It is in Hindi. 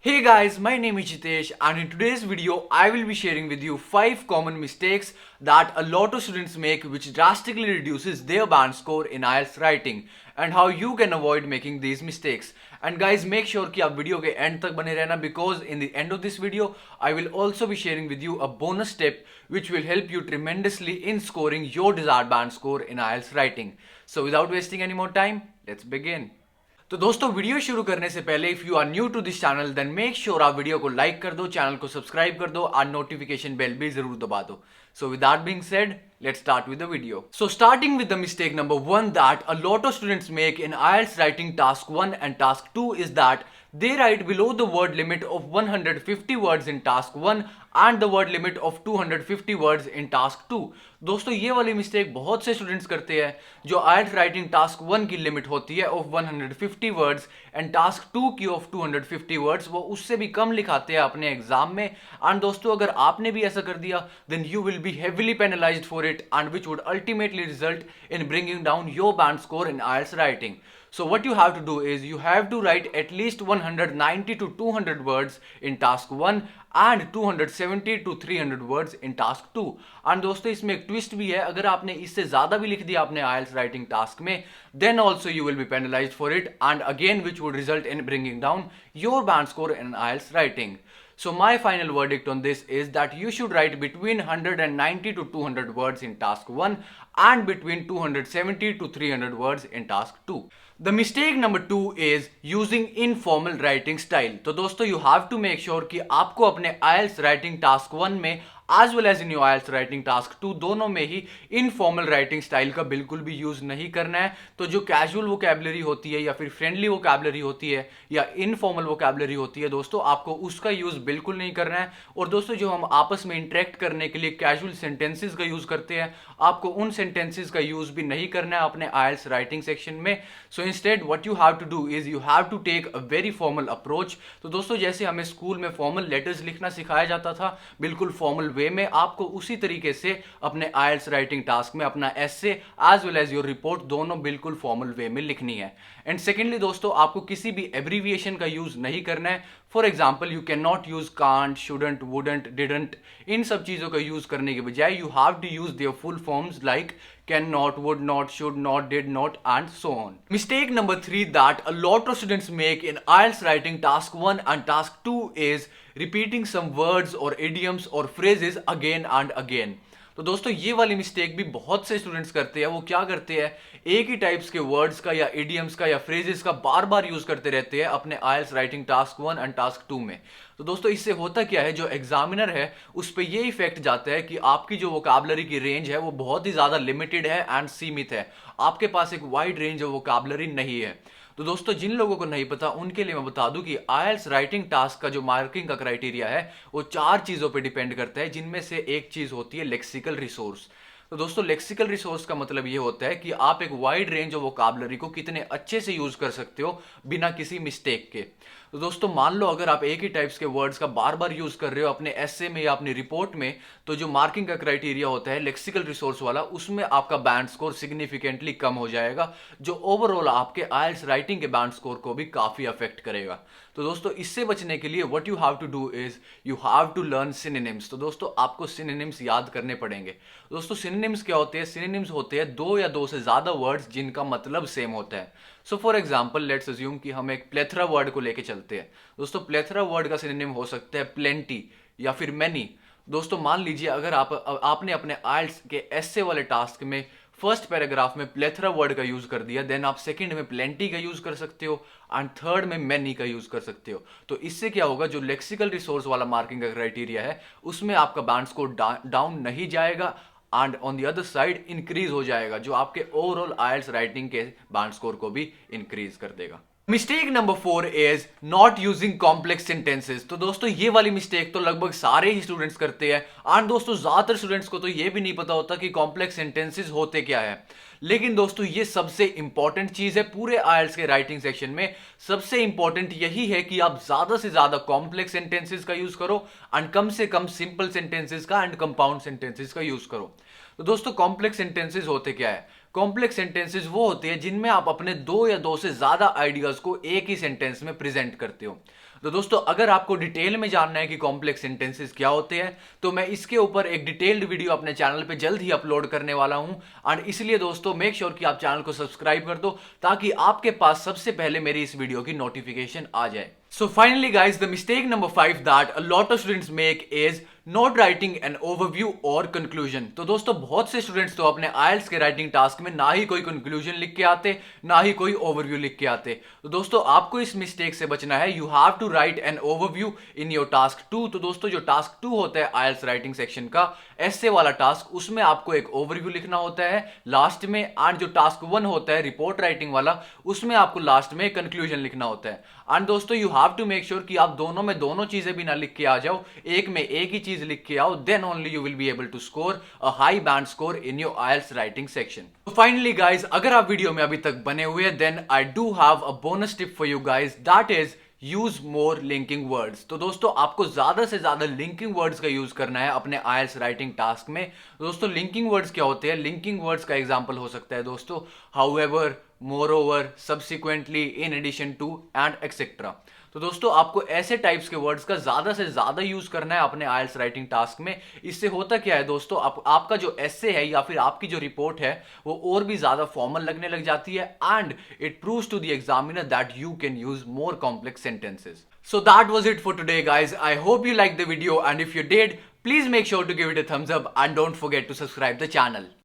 Hey guys, my name is Jitesh and in today's video I will be sharing with you 5 common mistakes that a lot of students make which drastically reduces their band score in IELTS writing and how you can avoid making these mistakes. And guys, make sure कि आप वीडियो के end तक बने रहना because in the end of this video I will also be sharing with you a bonus tip which will help you tremendously in scoring your desired band score in IELTS writing. So without wasting any more time, let's begin. तो दोस्तों वीडियो शुरू करने से पहले if you are new to this channel then make sure आप वीडियो को लाइक कर दो, चैनल को सब्सक्राइब कर दो और नोटिफिकेशन बेल भी जरूर दबा दो. So with that being said, let's start with the video. So starting with the mistake number 1 that a lot of students make in IELTS writing task 1 and task 2 is that they write below the word limit of 150 words in task 1 and the word limit of 250 words in task 2. दोस्तों ये वाली मिस्टेक बहुत से स्टूडेंट्स करते हैं. जो IELTS राइटिंग टास्क 1 की लिमिट होती है ऑफ 150 वर्ड्स एंड टास्क 2 की ऑफ 250 वर्ड्स वो उससे भी कम लिखाते हैं अपने एग्जाम में. एंड दोस्तों अगर आपने भी ऐसा कर दिया then you will be heavily penalized for it and which would ultimately result in bringing down your band score in IELTS writing. So what you have to do is you have to write at least 190 to 200 words in task 1 and 270 to 300 words in task 2. and दोस्तों इसमें एक ट्विस्ट भी है, अगर आपने इससे ज्यादा भी लिख दिया अपने IELTS writing task में then also you will be penalized for it and again which would result in bringing down your band score in IELTS writing. So my final verdict on this is that you should write between 190 to 200 words in task 1 and between 270 to 300 words in task 2. The mistake number 2 is using informal writing style. तो दोस्तों you have to make sure कि आपको अपने IELTS writing task 1 में as well as in your IELTS writing task 2 दोनों में ही इनफॉर्मल राइटिंग स्टाइल का बिल्कुल भी यूज नहीं करना है. तो जो कैजुअल वोकैबुलरी होती है या फिर फ्रेंडली वोकैबुलरी होती है या इनफॉर्मल वोकैबुलरी होती है दोस्तों आपको उसका यूज बिल्कुल नहीं करना है. और दोस्तों जो हम आपस में इंटरेक्ट करने के लिए कैजुअल सेंटेंसेस का यूज करते हैं आपको उन सेंटेंसेस का यूज भी नहीं करना है अपने IELTS राइटिंग सेक्शन में. So instead what you have to do is you have to take a very formal approach. तो दोस्तों जैसे हमें स्कूल में फॉर्मल लेटर्स लिखना सिखाया जाता था बिल्कुल फॉर्मल वे में आपको उसी तरीके से अपने IELTS राइटिंग टास्क में अपना essay as well as your report दोनों बिल्कुल फॉर्मल वे में लिखनी है. एंड सेकेंडली दोस्तों आपको किसी भी एब्रीविएशन का यूज नहीं करना है. For example you can not use can't, shouldn't, wouldn't, didn't. इन सब चीजों का यूज करने के बजाय you have to use their full forms like can not, would not, should not, did not and so on. Mistake number 3 that a lot of students make in IELTS writing task 1 and task 2 is repeating some words or idioms or phrases again and again. तो दोस्तों ये वाली मिस्टेक भी बहुत से स्टूडेंट्स करते हैं. वो क्या करते हैं एक ही टाइप्स के वर्ड्स का या इडियम्स का या फ्रेजेस का बार बार यूज करते रहते हैं अपने IELTS writing task 1 and task 2 में. तो दोस्तों इससे होता क्या है जो एग्जामिनर है उस पर ये इफेक्ट जाता है कि आपकी जो वोकैबुलरी की रेंज है वो बहुत ही ज्यादा लिमिटेड है एंड सीमित है. आपके पास एक वाइड रेंज ऑफ वोकैबुलरी नहीं है. तो दोस्तों जिन लोगों को नहीं पता उनके लिए मैं बता दूं कि IELTS राइटिंग टास्क का जो मार्किंग का क्राइटेरिया है वो 4 चीजों पे डिपेंड करता है जिनमें से एक चीज होती है लेक्सिकल रिसोर्स. तो दोस्तों लेक्सिकल रिसोर्स का मतलब ये होता है कि आप एक वाइड रेंज ऑफ वोकैबुलरी को कितने अच्छे से यूज कर सकते हो बिना किसी मिस्टेक के. तो दोस्तों मान लो अगर आप एक ही टाइप्स के वर्ड्स का बार बार यूज कर रहे हो अपने एसे में या अपनी रिपोर्ट में तो जो मार्किंग का क्राइटेरिया होता है लेक्सिकल रिसोर्स वाला उसमें आपका बैंड स्कोर सिग्निफिकेंटली कम हो जाएगा जो ओवरऑल आपके IELTS राइटिंग के बैंड स्कोर को भी काफी अफेक्ट करेगा. तो दोस्तों इससे बचने के लिए what you have to do is you have to learn synonyms. तो दोस्तों आपको सिनोनिम्स याद करने पड़ेंगे. दोस्तों सिनोनिम्स क्या होते हैं? सिनोनिम्स होते हैं 2 या 2 से ज्यादा वर्ड्स जिनका मतलब सेम होता है. So for example let's assume कि हम एक प्लेथरा वर्ड को लेके चलते हैं. दोस्तों प्लेथरा वर्ड का सिनोनिम हो सकता है प्लेंटी या फिर मैनी. दोस्तों मान लीजिए अगर आपने अपने IELTS के एसे वाले टास्क में फर्स्ट पैराग्राफ में प्लेथरा वर्ड का यूज कर दिया देन आप सेकंड में प्लेंटी का यूज कर सकते हो एंड थर्ड में मैनी का यूज कर सकते हो. तो इससे क्या होगा जो लेक्सिकल रिसोर्स वाला मार्किंग का क्राइटेरिया है उसमें आपका बैंड स्कोर डाउन नहीं जाएगा and on the other side increase हो जाएगा जो आपके ओवरऑल IELTS राइटिंग के बैंड स्कोर को भी इंक्रीज कर देगा. Mistake number 4 is not using complex sentences. तो दोस्तों ये वाली मिस्टेक तो लगभग सारे ही स्टूडेंट्स करते हैं एंड दोस्तों ज्यादातर स्टूडेंट्स को तो ये भी नहीं पता होता कि कॉम्प्लेक्स सेंटेंसेस होते क्या है. लेकिन दोस्तों ये सबसे इंपॉर्टेंट चीज है पूरे IELTS के राइटिंग सेक्शन में. सबसे इंपॉर्टेंट यही है कि आप ज्यादा से ज्यादा कॉम्प्लेक्स सेंटेंसेस का यूज करो एंड कम से कम सिंपल सेंटेंसेस का एंड कंपाउंड सेंटेंसेस का यूज करो. तो दोस्तों कॉम्प्लेक्स सेंटेंसेस होते क्या है? कॉम्प्लेक्स सेंटेंसेस वो होते हैं जिनमें आप अपने 2 या 2 से ज्यादा आइडियाज को एक ही सेंटेंस में प्रेजेंट करते हो. तो दोस्तों अगर आपको डिटेल में जानना है कि कॉम्प्लेक्स सेंटेंसेस क्या होते हैं तो मैं इसके ऊपर एक डिटेल्ड वीडियो अपने चैनल पे जल्द ही अपलोड करने वाला हूं। एंड इसलिए दोस्तों मेक श्योर कि आप चैनल को सब्सक्राइब कर दो ताकि आपके पास सबसे पहले मेरी इस वीडियो की नोटिफिकेशन आ जाए। So finally guys, the mistake number 5 that a lot of students make is not writing an overview or conclusion। तो दोस्तों बहुत से स्टूडेंट्स तो अपने IELTS के राइटिंग टास्क में ना ही कोई कंक्लूजन लिख के आते ना ही कोई ओवरव्यू लिख के आते। तो दोस्तों आपको इस मिस्टेक से बचना है। You have to write an overview in your task 2। तो दोस्तों जो टास्क 2 होता है IELTS राइटिंग सेक्शन का ऐसे वाला टास्क, उसमें आपको एक ओवरव्यू लिखना होता है लास्ट में। एंड जो टास्क 1 होता है रिपोर्ट राइटिंग वाला, उसमें आपको लास्ट में कंक्लूजन लिखना होता है। एंड दोस्तों you have to make sure कि आप दोनों में दोनों चीजें भी ना लिख के आ जाओ, एक में एक ही चीज लिख के आओ, then only you will be able to score a high band score in your IELTS writing section. Finally guys, अगर आप वीडियो में अभी तक बने हुए हैं then I do have a bonus tip for you guys, that is use more linking words. तो दोस्तों आपको ज्यादा से ज्यादा लिंकिंग वर्ड्स का यूज करना है अपने IELTS राइटिंग टास्क में। दोस्तों लिंकिंग वर्ड्स क्या होते हैं? लिंकिंग वर्ड्स का एग्जांपल हो सकता है दोस्तों however, moreover, subsequently, in addition to and etcetera. तो दोस्तों आपको ऐसे टाइप्स के वर्ड्स का ज्यादा से ज्यादा यूज करना है अपने IELTS राइटिंग टास्क में। इससे होता क्या है दोस्तों, आपका जो एसे है या फिर आपकी जो रिपोर्ट है वो और भी ज्यादा फॉर्मल लगने लग जाती है and it proves to the examiner that you can use more complex sentences. So that was it for today guys. I hope you liked the video and if you did, please make sure to give it a thumbs up and don't forget to subscribe the channel.